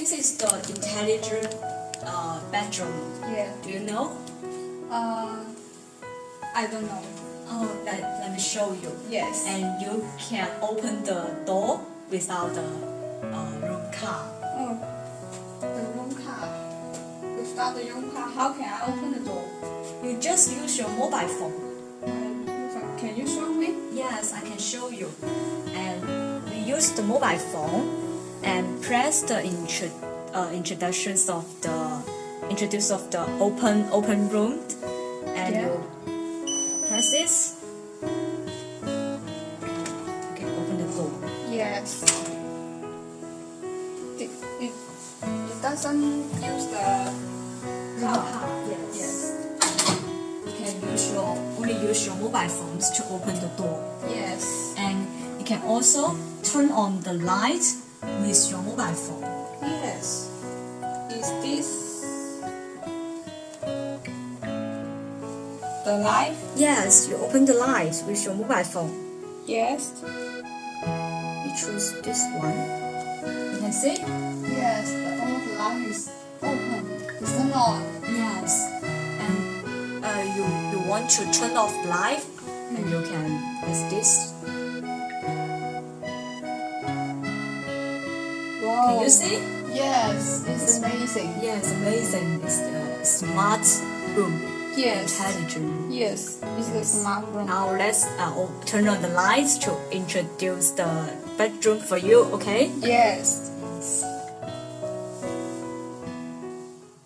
This is the intelligent bedroom. Yeah. Do you know? I don't know. Oh, let me show you. Yes. And you can open the door without the room card. Oh, the room card. Without the room card, how can I open the door? You just use your mobile phone. Can you show me? Yes, I can show you. And we use the mobile phone and press the introduce of the open room, and Yeah. you press this. Okay, open the door. Yes. It doesn't use the card. Yes. You can only use your mobile phones to open the door. Yes. And you can also turn on the light with your mobile phone. Yes. Is this the light? Yes, you open the light with your mobile phone. Yes. You choose this one. You can see? Yes, but all the light is open. It's not on. Yes. And you want to turn off the light, and you can press this. Wow. Can you see? Yes, it's amazing. Yes, amazing. It's a smart room. Yes. Intelligent. Yes, it's a smart room. Now let's turn on the lights to introduce the bedroom for you, okay? Yes.